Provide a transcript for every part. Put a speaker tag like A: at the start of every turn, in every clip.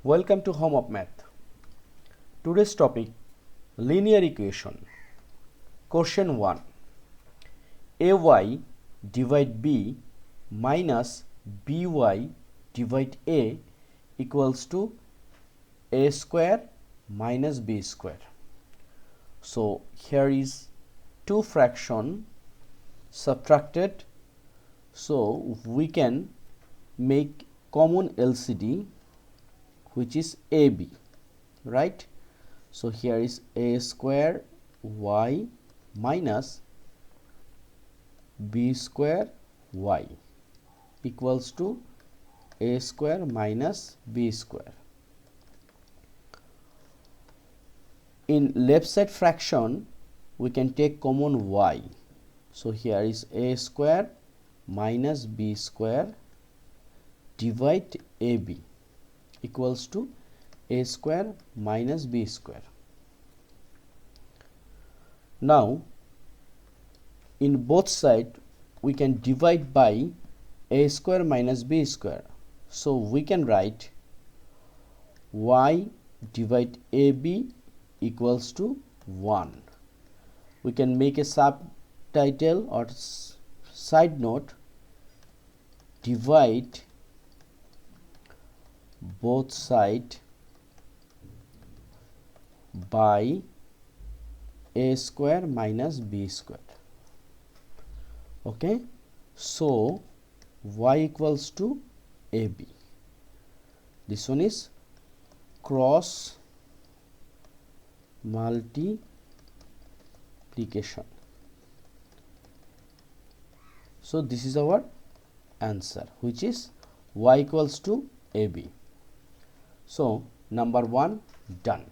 A: Welcome to Home of Math. Today's topic, linear equation. Question 1. AY divide B minus BY divide A equals to A square minus B square. So here is two fraction subtracted, so we can make common LCD, which is AB, right? So here is A square Y minus B square Y equals to A square minus B square. In left side fraction, we can take common Y. So here is A square minus B square divide AB equals to A square minus B square. Now in both sides we can divide by A square minus B square. So we can write Y divide AB equals to 1. We can make a subtitle or side note: divide both sides by A square minus B square. Okay, so Y equals to AB. This one is cross multiplication. So this is our answer, which is Y equals to AB. So number 1 done.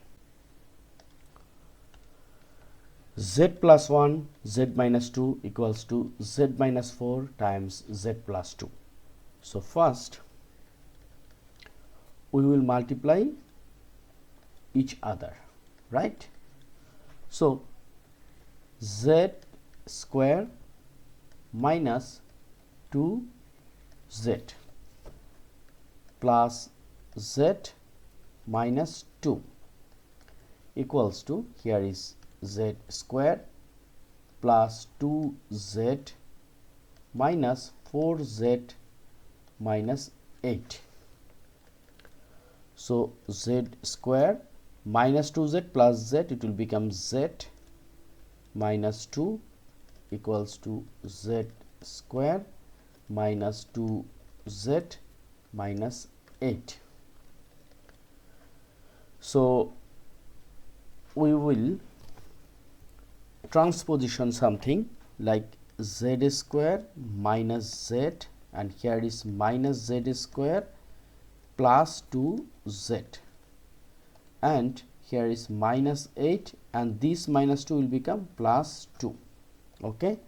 A: Z plus 1 Z minus 2 equals to Z minus 4 times Z plus 2. So first we will multiply each other, right? So Z square minus 2Z plus Z minus 2 equals to, here is Z square plus 2Z minus 4Z minus 8. So Z square minus 2Z plus Z, it will become Z minus 2 equals to Z square minus 2Z minus 8. So we will transposition something like Z square minus Z, and here is minus Z square plus 2Z, and here is minus 8, and this minus 2 will become plus 2. Okay,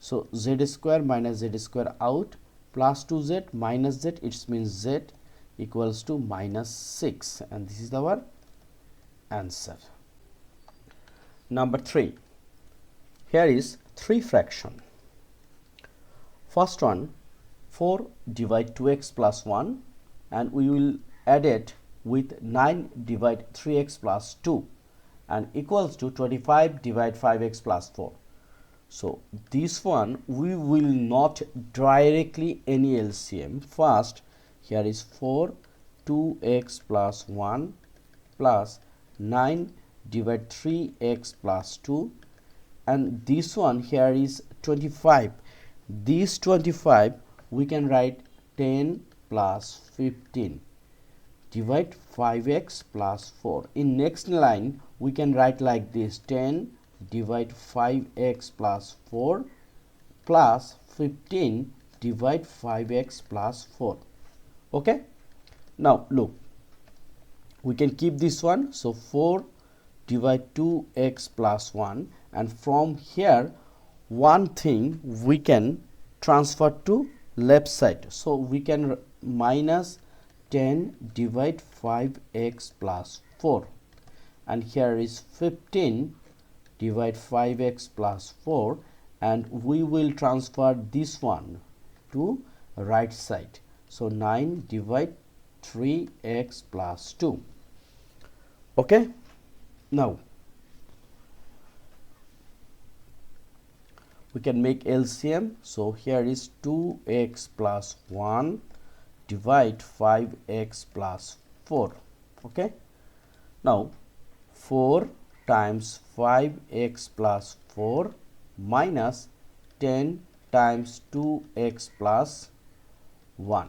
A: so Z square minus Z square out, plus 2Z minus Z, it means Z equals to minus 6, and this is our answer. Number 3. Here is 3 fraction. First one, 4 divide 2x plus 1, and we will add it with 9 divide 3x plus 2, and equals to 25 divide 5x plus 4. So this one we will not directly any LCM. First, here is 4 2x plus 1 plus 9 divide 3x plus 2, and this one here is 25. This 25 we can write 10 plus 15 divide 5x plus 4. In next line we can write like this: 10 divide 5x plus 4 plus 15 divide 5x plus 4. Okay, now look, we can keep this one. So 4 divide 2x plus 1, and from here one thing we can transfer to left side. So we can minus 10 divide 5x plus 4, and here is 15 divide 5x plus 4, and we will transfer this one to right side. So 9 divide 3x plus 2. Okay, now we can make LCM. So here is 2x plus 1 divide 5x plus 4. Okay, now 4 times 5x plus 4 minus 10 times 2x plus 1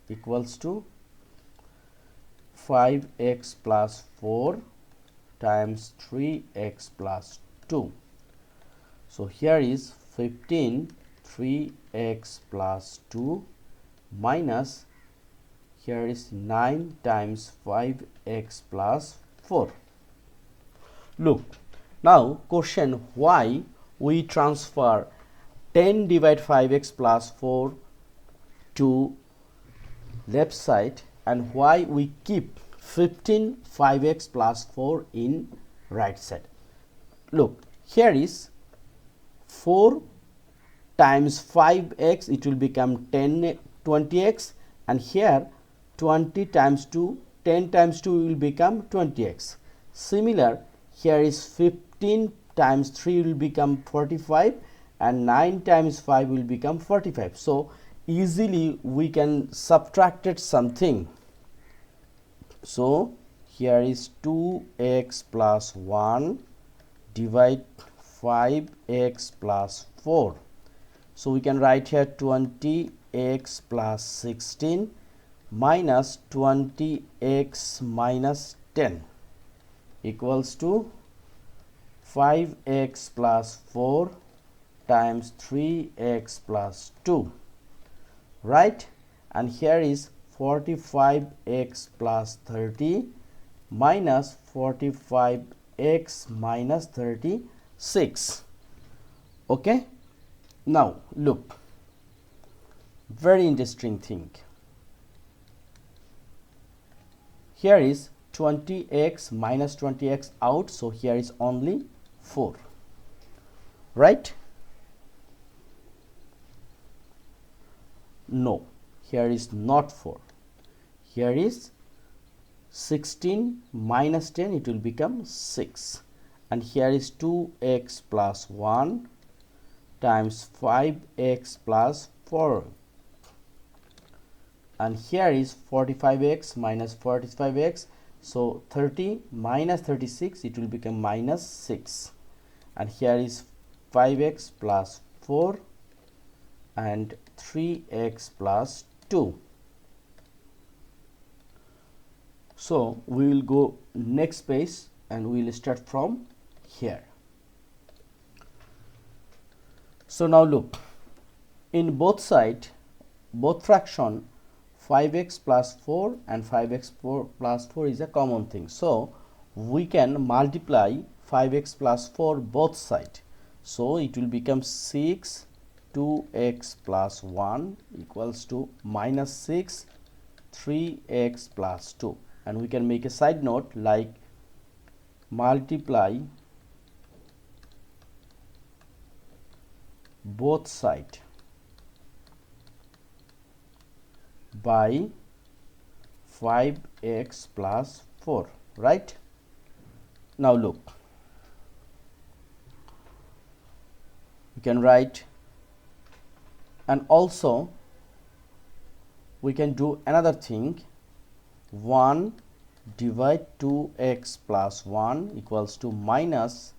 A: equals to 5x plus 4 times 3x plus 2. So here is 15 3x plus 2 minus here is 9 times 5x plus 4. Look, now question why we transfer 10 divide 5x plus 4 to left side and why we keep 15 5x plus 4 in right side. Look, here is 4 times 5x, it will become 20x, and here 20 times 2, 10 times 2 will become 20x. Similar, here is 15 times 3 will become 45 and 9 times 5 will become 45. So easily we can subtract it something. So here is 2x plus 1 divide 5x plus 4. So we can write here 20x plus 16 minus 20x minus 10 equals to 5x plus 4 times 3x plus 2, right? And here is 45x plus 30 minus 45x minus 36. Okay, now look, very interesting thing. Here is 20x minus 20x out, so here is only 4, right? No, here is not 4. Here is 16 minus 10, it will become 6. And here is 2x plus 1 times 5x plus 4. And here is 45x minus 45x. So 30 minus 36, it will become minus 6. And here is 5x plus 4 and 3x plus 2. So we will go next page and we will start from here. So now look, in both side, both fraction, 5x plus 4 and 5x plus 4 is a common thing. So we can multiply 5x plus 4 both side. So it will become 6 2x plus 1 equals to minus 6 3x plus 2. And we can make a side note like multiply both side by 5x plus 4, right? Now look, we can write, and also we can do another thing, 1 divide 2x plus 1 equals to minus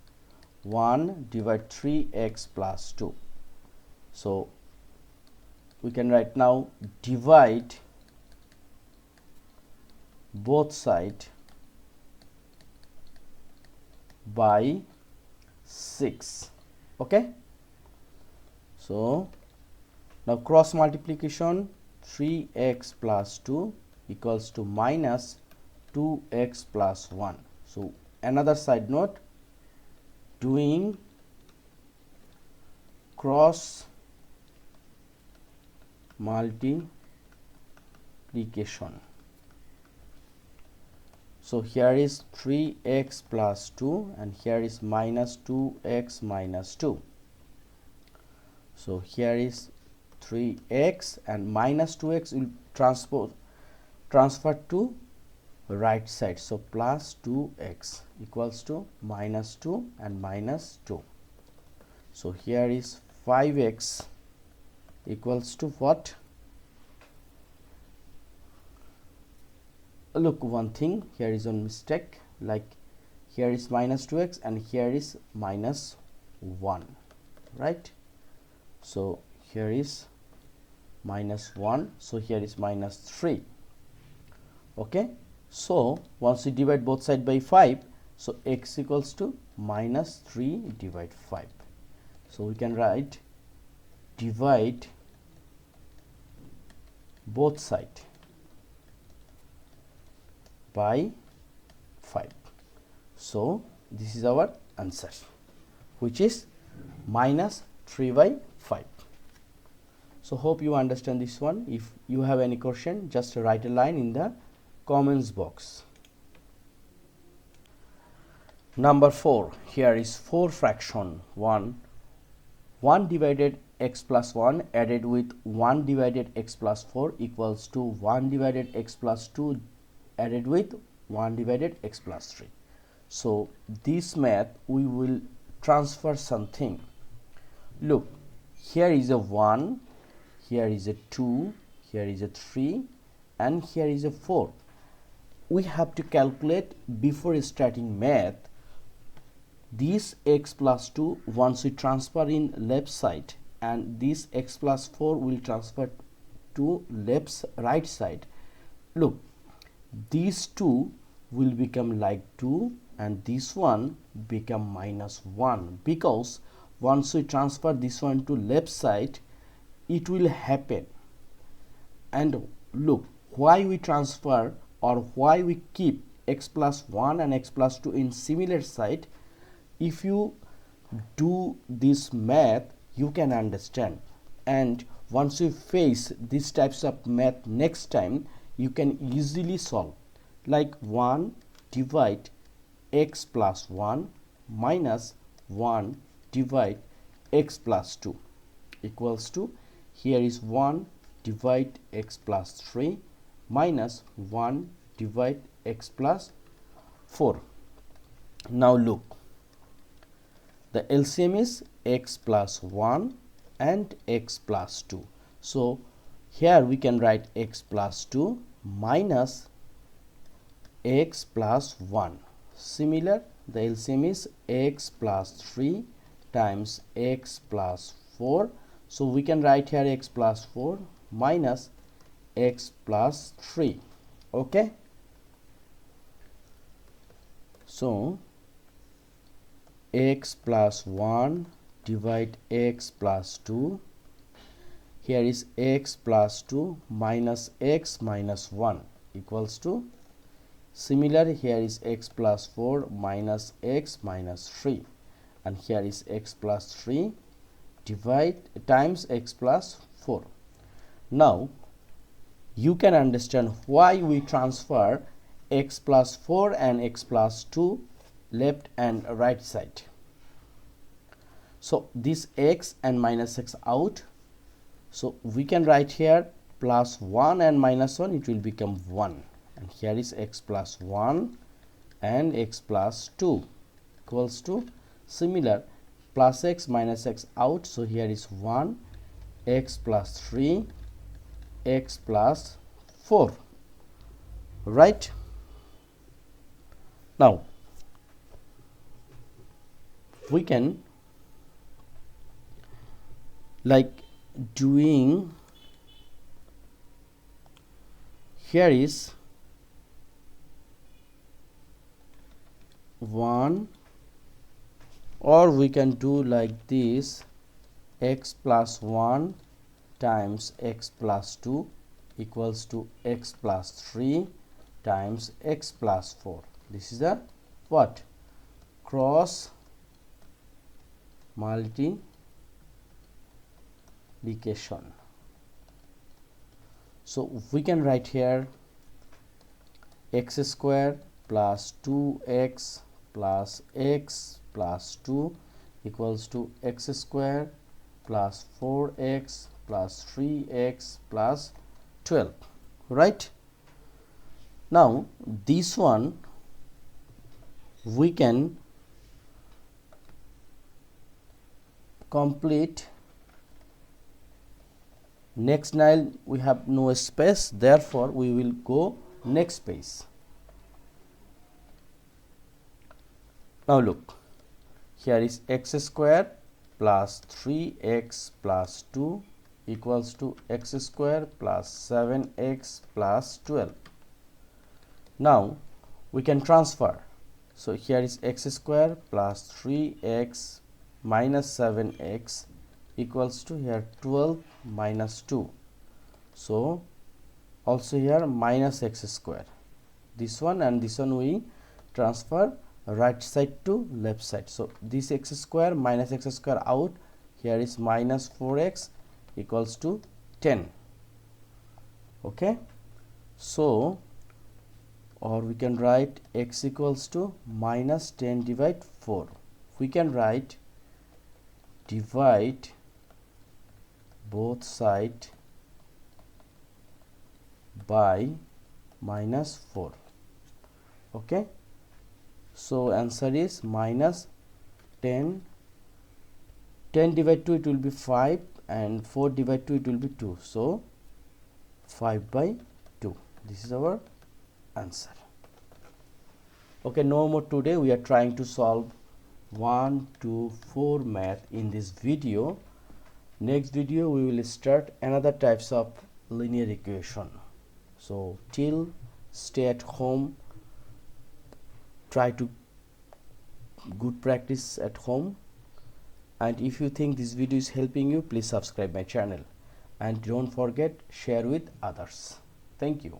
A: 1 divide 3x plus 2. So we can write now divide both side by 6. Okay, so now cross multiplication, 3x plus 2 equals to minus 2x plus 1. So another side note, doing cross multiplication. So here is 3x plus 2 and here is minus 2x minus 2. So here is 3x and minus 2x will transpose transferred to right side. So plus 2x equals to minus 2 and minus 2. So here is 5x equals to what? Look, one thing, here is a mistake, like here is minus 2x and here is minus 1, right? So here is minus 1, so here is minus 3. Okay, so once we divide both sides by 5, so x equals to minus 3 divide 5. So we can write divide both sides by 5. So this is our answer, which is minus 3 by 5. So hope you understand this one. If you have any question, just write a line in the comments box. Number 4, here is 4 fraction 1 divided x plus 1 added with 1 divided x plus 4 equals to 1 divided x plus 2 added with 1 divided x plus 3. So this math we will transfer something. Look, here is a 1, here is a 2, here is a 3, and here is a 4. We have to calculate before starting math. This x plus 2 once we transfer in left side, and this x plus 4 will transfer to right side. Look, these two will become like 2 and this one become minus 1, because once we transfer this one to left side, it will happen. And look, why we transfer or why we keep x plus 1 and x plus 2 in similar side, if you do this math you can understand, and once you face these types of math next time, you can easily solve. Like 1 divide x plus 1 minus 1 divide x plus 2 equals to, here is 1 divide x plus 3 minus 1 divide x plus 4. Now look, the LCM is x plus 1 and x plus 2. So here we can write x plus 2 minus x plus 1. Similar, the LCM is x plus 3 times x plus 4. So we can write here x plus 4 minus x plus 3. Okay, so x plus 1 divide x plus 2, here is x plus 2 minus x minus 1 equals to, similar, here is x plus 4 minus x minus 3, and here is x plus 3 divide times x plus 4. Now you can understand why we transfer x plus 4 and x plus 2 left and right side. So this x and minus x out, so we can write here plus 1 and minus 1, it will become 1, and here is x plus 1 and x plus 2 equals to, similar, plus x minus x out, so here is 1 x plus 3 x plus 4, right? Now we can like doing, here is 1, or we can do like this, x plus 1 times x plus 2 equals to x plus 3 times x plus 4. This is the what? Cross multiplication. So we can write here x square plus 2x plus x plus 2 equals to x square plus 4x plus 3x plus 12, right? Now this one we can complete. Next line we have no space, therefore we will go next page. Now look, here is x square plus 3x plus 2 equals to x square plus 7x plus 12. Now we can transfer. So here is x square plus 3x minus 7x equals to here 12 minus 2. So also here minus x square. This one and this one we transfer right side to left side. So this x square minus x square out, here is minus 4x equals to 10. Okay, so or we can write x equals to minus 10 divide 4. We can write divide both side by minus 4. Okay, so answer is minus 10. 10 divided 2 it will be 5 and 4 divided 2 it will be 2. So 5 by 2. This is our answer. Okay, no more today. We are trying to solve 1 to 4 math in this video. Next video we will start another types of linear equation. So till stay at home, try to good practice at home, and if you think this video is helping you, please subscribe my channel and don't forget share with others. Thank you.